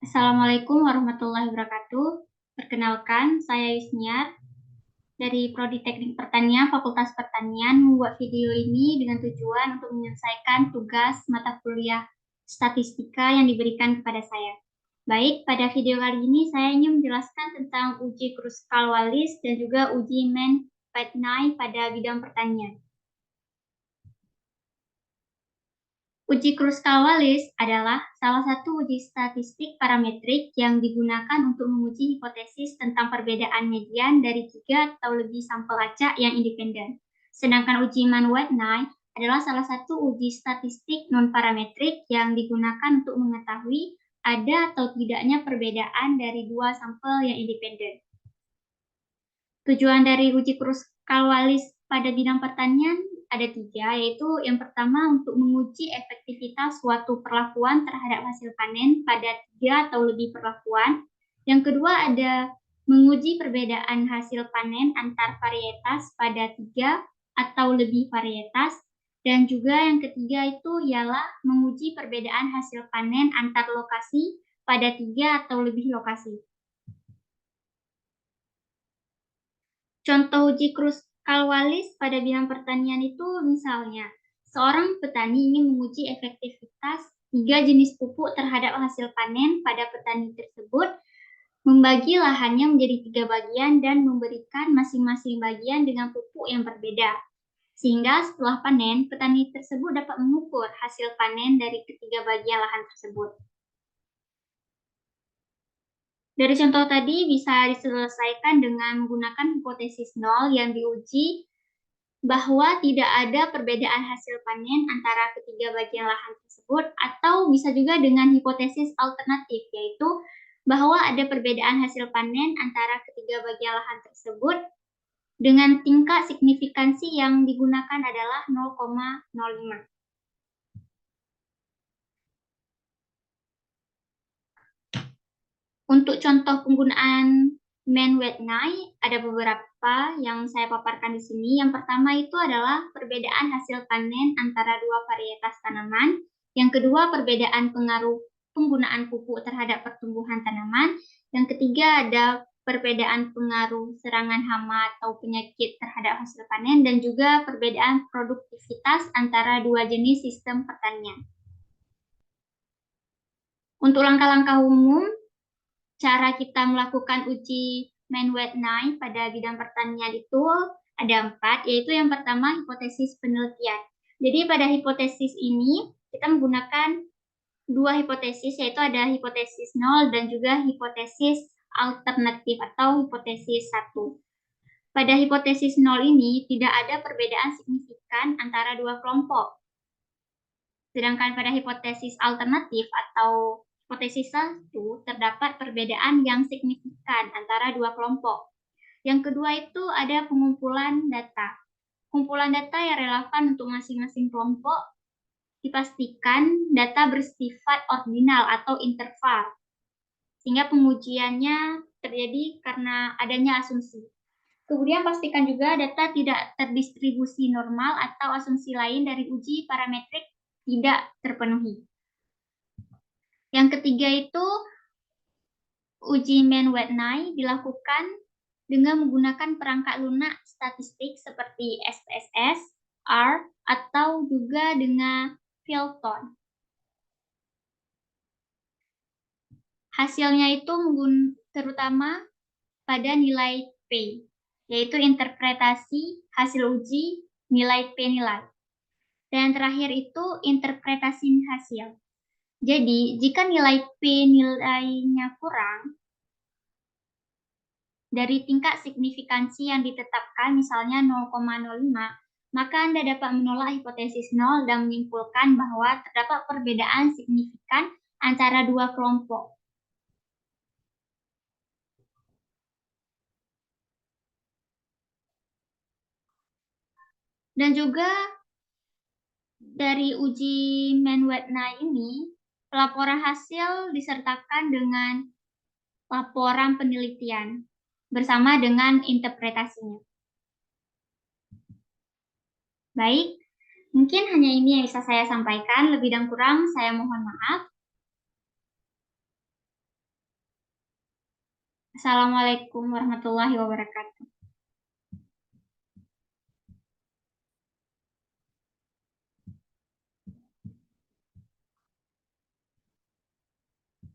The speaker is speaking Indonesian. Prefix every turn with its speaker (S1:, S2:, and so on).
S1: Assalamualaikum warahmatullahi wabarakatuh. Perkenalkan, saya Yusniar dari Prodi Teknik Pertanian Fakultas Pertanian membuat video ini dengan tujuan untuk menyelesaikan tugas mata kuliah statistika yang diberikan kepada saya. Baik, pada video kali ini saya ingin menjelaskan tentang uji Kruskal-Wallis dan juga uji Mann-Whitney pada bidang pertanian. Uji Kruskal-Wallis adalah salah satu uji statistik parametrik yang digunakan untuk menguji hipotesis tentang perbedaan median dari 3 atau lebih sampel acak yang independen. Sedangkan uji Mann-Whitney adalah salah satu uji statistik non-parametrik yang digunakan untuk mengetahui ada atau tidaknya perbedaan dari 2 sampel yang independen. Tujuan dari uji Kruskal-Wallis pada bidang pertanian ada 3, yaitu yang pertama untuk menguji efektivitas suatu perlakuan terhadap hasil panen pada 3 atau lebih perlakuan. Yang kedua ada menguji perbedaan hasil panen antar varietas pada 3 atau lebih varietas. Dan juga yang ketiga itu ialah menguji perbedaan hasil panen antar lokasi pada 3 atau lebih lokasi. Contoh uji Kruskal-Wallis pada bidang pertanian itu misalnya, seorang petani ingin menguji efektivitas 3 jenis pupuk terhadap hasil panen pada petani tersebut, membagi lahannya menjadi 3 bagian dan memberikan masing-masing bagian dengan pupuk yang berbeda. Sehingga setelah panen, petani tersebut dapat mengukur hasil panen dari ketiga bagian lahan tersebut. Dari contoh tadi bisa diselesaikan dengan menggunakan hipotesis nol yang diuji bahwa tidak ada perbedaan hasil panen antara ketiga bagian lahan tersebut, atau bisa juga dengan hipotesis alternatif, yaitu bahwa ada perbedaan hasil panen antara ketiga bagian lahan tersebut dengan tingkat signifikansi yang digunakan adalah 0,05. Untuk contoh penggunaan Mann-Whitney ada beberapa yang saya paparkan di sini. Yang pertama itu adalah perbedaan hasil panen antara 2 varietas tanaman. Yang kedua, perbedaan pengaruh penggunaan pupuk terhadap pertumbuhan tanaman. Yang ketiga, ada perbedaan pengaruh serangan hama atau penyakit terhadap hasil panen, dan juga perbedaan produktivitas antara 2 jenis sistem pertanian. Untuk langkah-langkah umum, cara kita melakukan uji Mann-Whitney pada bidang pertanian itu ada 4, yaitu yang pertama hipotesis penelitian. Jadi pada hipotesis ini kita menggunakan 2 hipotesis, yaitu ada hipotesis nol dan juga hipotesis alternatif atau hipotesis 1. Pada hipotesis nol ini tidak ada perbedaan signifikan antara 2 kelompok. Sedangkan pada hipotesis alternatif atau hipotesis 1 terdapat perbedaan yang signifikan antara 2 kelompok. Yang kedua itu ada pengumpulan data. Kumpulan data yang relevan untuk masing-masing kelompok dipastikan data bersifat ordinal atau interval, sehingga pengujiannya terjadi karena adanya asumsi. Kemudian pastikan juga data tidak terdistribusi normal atau asumsi lain dari uji parametrik tidak terpenuhi. Yang ketiga itu uji Mann-Whitney dilakukan dengan menggunakan perangkat lunak statistik seperti SPSS, R, atau juga dengan Filton. Hasilnya itu terutama pada nilai P, yaitu interpretasi hasil uji, nilai P nilai. Dan terakhir itu interpretasi hasil. Jadi, jika nilai P nilainya kurang dari tingkat signifikansi yang ditetapkan, misalnya 0,05, maka Anda dapat menolak hipotesis nol dan menyimpulkan bahwa terdapat perbedaan signifikan antara 2 kelompok. Dan juga dari uji Mann-Whitney ini, pelaporan hasil disertakan dengan laporan penelitian bersama dengan interpretasinya. Baik, mungkin hanya ini yang bisa saya sampaikan. Lebih dan kurang saya mohon maaf. Assalamualaikum warahmatullahi wabarakatuh.